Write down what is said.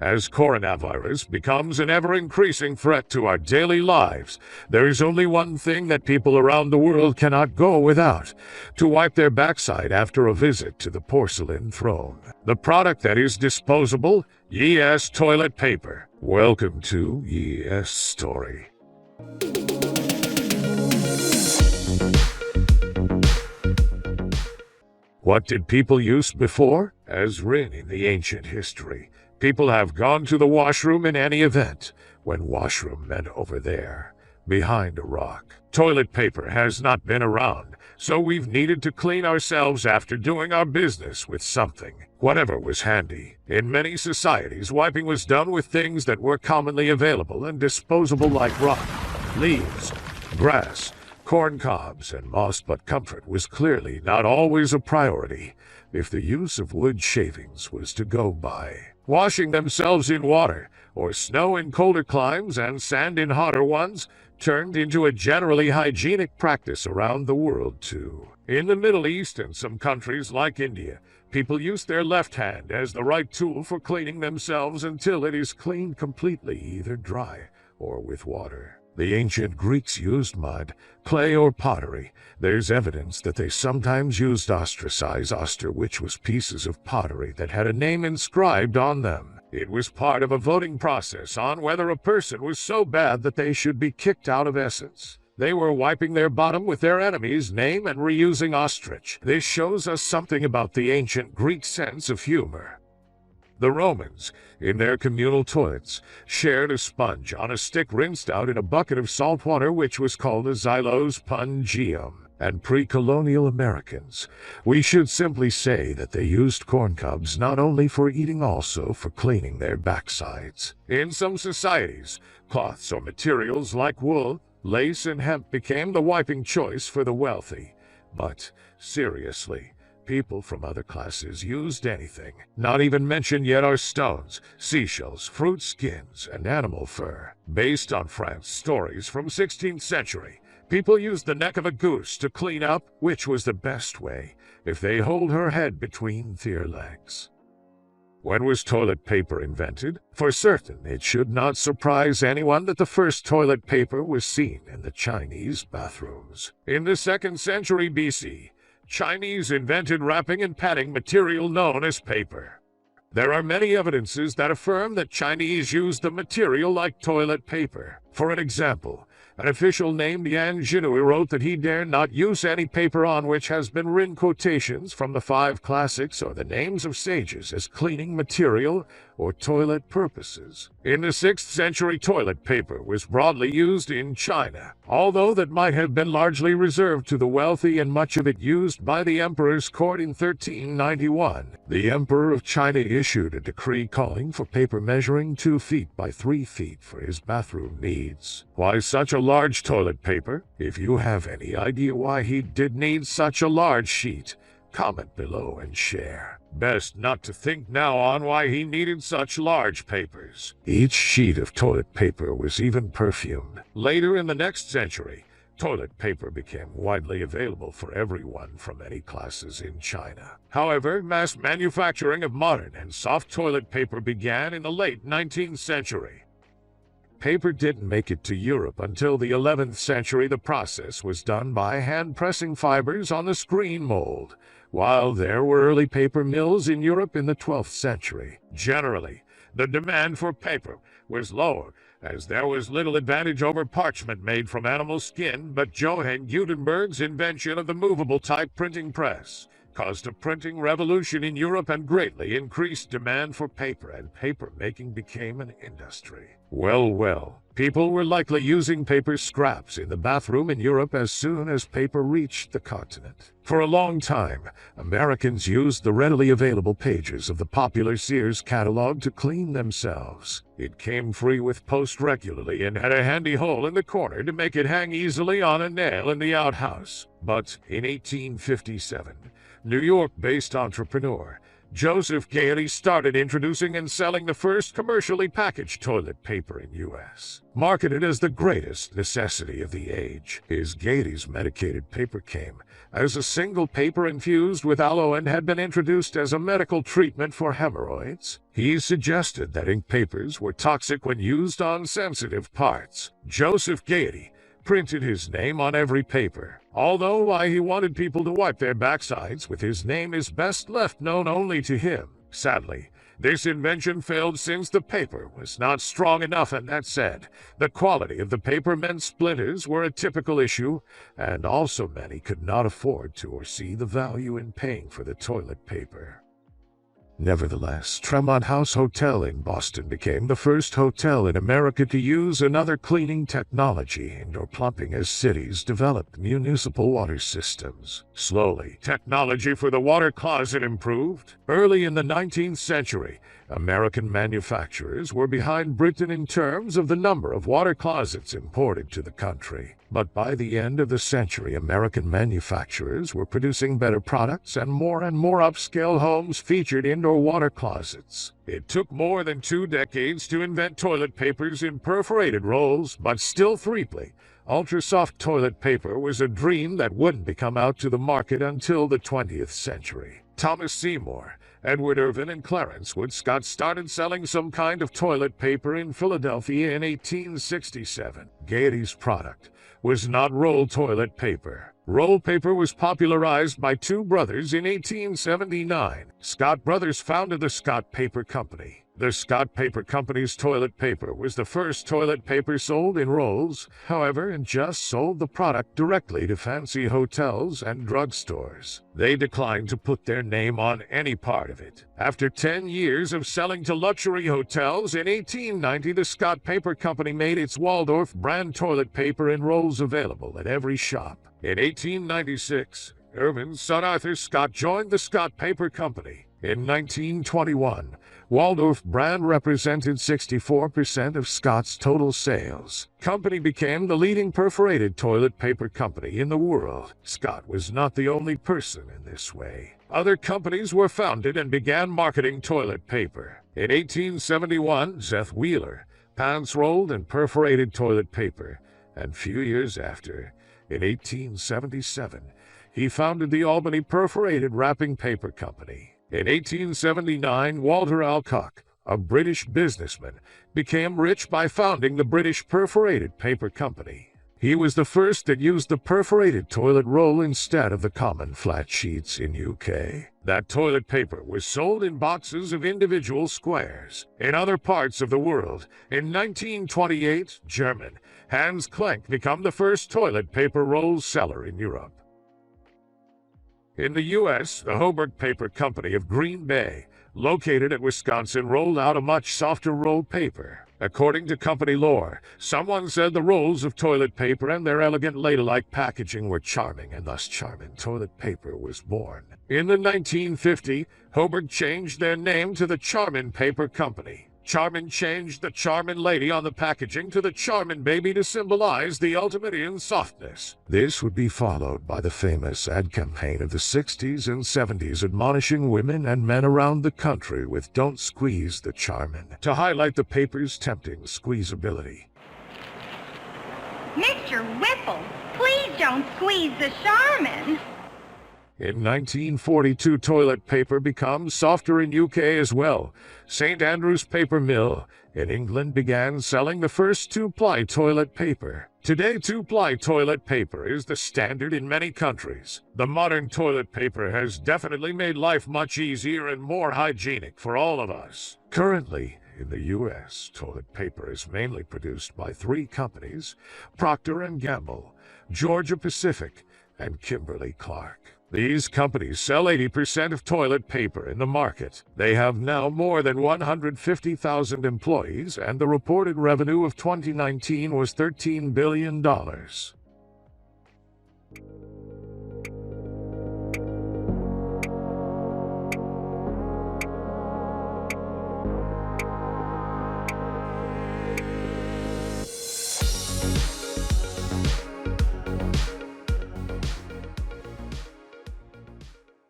As coronavirus becomes an ever-increasing threat to our daily lives, there is only one thing that people around the world cannot go without: to wipe their backside after a visit to the porcelain throne. The product that is disposable, yes, toilet paper. Welcome to Yes Story. What did people use before? As written in the ancient history, people have gone to the washroom in any event, when washroom meant over there, behind a rock. Toilet paper has not been around, so we've needed to clean ourselves after doing our business with something, whatever was handy. In many societies, wiping was done with things that were commonly available and disposable, like rock, leaves, grass, corn cobs, and moss, but comfort was clearly not always a priority if the use of wood shavings was to go by. Washing themselves in water, or snow in colder climes and sand in hotter ones, turned into a generally hygienic practice around the world too. In the Middle East and some countries like India, people use their left hand as the right tool for cleaning themselves until it is cleaned completely, either dry or with water. The ancient Greeks used mud, clay, or pottery. There's evidence that they sometimes used oster, which was pieces of pottery that had a name inscribed on them. It was part of a voting process on whether a person was so bad that they should be kicked out of Essex. They were wiping their bottom with their enemy's name and reusing ostrich. This shows us something about the ancient Greek sense of humor. The Romans, in their communal toilets, shared a sponge on a stick rinsed out in a bucket of salt water, which was called a xylospongium. And pre-colonial Americans, we should simply say that they used corn cobs not only for eating, also for cleaning their backsides. In some societies, cloths or materials like wool, lace, and hemp became the wiping choice for the wealthy. But, seriously, people from other classes used anything. Not even mentioned yet are stones, seashells, fruit skins, and animal fur. Based on France stories from 16th century, people used the neck of a goose to clean up, which was the best way, if they hold her head between their legs. When was toilet paper invented? For certain, it should not surprise anyone that the first toilet paper was seen in the Chinese bathrooms. In the 2nd century BC, Chinese invented wrapping and padding material known as paper. There are many evidences that affirm that Chinese used the material like toilet paper. For an example, an official named Yan Jinui wrote that he dare not use any paper on which has been written quotations from the 5 classics or the names of sages as cleaning material or toilet purposes. In the 6th century, toilet paper was broadly used in China, although that might have been largely reserved to the wealthy, and much of it used by the emperor's court. In 1391, the emperor of China issued a decree calling for paper measuring 2 feet by 3 feet for his bathroom needs. Why such a large toilet paper? If you have any idea why he did need such a large sheet, comment below and share. Best not to think now on why he needed such large papers. Each sheet of toilet paper was even perfumed. Later in the next century, toilet paper became widely available for everyone from any classes in China. However, mass manufacturing of modern and soft toilet paper began in the late 19th century. Paper didn't make it to Europe until the 11th century. The process was done by hand-pressing fibers on the screen mold, while there were early paper mills in Europe in the 12th century. Generally, the demand for paper was lower, as there was little advantage over parchment made from animal skin, but Johann Gutenberg's invention of the movable type printing press caused a printing revolution in Europe and greatly increased demand for paper, and paper making became an industry. Well, people were likely using paper scraps in the bathroom in Europe as soon as paper reached the continent. For a long time, Americans used the readily available pages of the popular Sears catalog to clean themselves. It came free with post regularly and had a handy hole in the corner to make it hang easily on a nail in the outhouse. But in 1857, New York-based entrepreneur Joseph Gaiety started introducing and selling the first commercially packaged toilet paper in U.S. Marketed as the greatest necessity of the age, his Gaiety's medicated paper came as a single paper infused with aloe and had been introduced as a medical treatment for hemorrhoids. He suggested that ink papers were toxic when used on sensitive parts. Joseph Gaiety printed his name on every paper, although why he wanted people to wipe their backsides with his name is best left known only to him. Sadly, this invention failed since the paper was not strong enough, and that said, the quality of the paper meant splinters were a typical issue, and also many could not afford to or see the value in paying for the toilet paper. Nevertheless, Tremont House Hotel in Boston became the first hotel in America to use another cleaning technology, indoor plumbing, as cities developed municipal water systems. Slowly, technology for the water closet improved. Early in the 19th century, American manufacturers were behind Britain in terms of the number of water closets imported to the country. But by the end of the century, American manufacturers were producing better products, and more upscale homes featured indoor water closets. It took more than 2 decades to invent toilet papers in perforated rolls, but still freely, ultra-soft toilet paper was a dream that wouldn't come out to the market until the 20th century. Thomas Seymour, Edward Irvin, and Clarence Wood-Scott started selling some kind of toilet paper in Philadelphia in 1867. Gaiety's product was not rolled toilet paper. Roll paper was popularized by 2 brothers in 1879. Scott Brothers founded the Scott Paper Company. The Scott Paper Company's toilet paper was the first toilet paper sold in rolls, however, and just sold the product directly to fancy hotels and drugstores. They declined to put their name on any part of it. After 10 years of selling to luxury hotels, in 1890 the Scott Paper Company made its Waldorf brand toilet paper in rolls available at every shop. In 1896, Irvin's son Arthur Scott joined the Scott Paper Company. In 1921, Waldorf brand represented 64% of Scott's total sales. Company became the leading perforated toilet paper company in the world. Scott was not the only person in this way. Other companies were founded and began marketing toilet paper. In 1871, Seth Wheeler pants rolled and perforated toilet paper, and few years after, in 1877, he founded the Albany Perforated Wrapping Paper Company. In 1879, Walter Alcock, a British businessman, became rich by founding the British Perforated Paper Company. He was the first that used the perforated toilet roll instead of the common flat sheets in UK. That toilet paper was sold in boxes of individual squares. In other parts of the world, in 1928, German Hans Klenk became the first toilet paper roll seller in Europe. In the U.S., the Hoburg Paper Company of Green Bay, located at Wisconsin, rolled out a much softer rolled paper. According to company lore, someone said the rolls of toilet paper and their elegant ladle-like packaging were charming, and thus Charmin toilet paper was born. In the 1950s, Hoburg changed their name to the Charmin Paper Company. Charmin changed the Charmin lady on the packaging to the Charmin baby to symbolize the ultimate in softness. This would be followed by the famous ad campaign of the 60s and 70s admonishing women and men around the country with "Don't squeeze the Charmin" to highlight the paper's tempting squeezability. Mr. Whipple, please don't squeeze the Charmin. In 1942, toilet paper becomes softer in UK as well. St. Andrew's Paper Mill in England began selling the first 2-ply toilet paper. Today, 2-ply toilet paper is the standard in many countries. The modern toilet paper has definitely made life much easier and more hygienic for all of us. Currently, in the U.S., toilet paper is mainly produced by 3 companies: Procter & Gamble, Georgia Pacific, and Kimberly-Clark. These companies sell 80% of toilet paper in the market. They have now more than 150,000 employees, and the reported revenue of 2019 was $13 billion.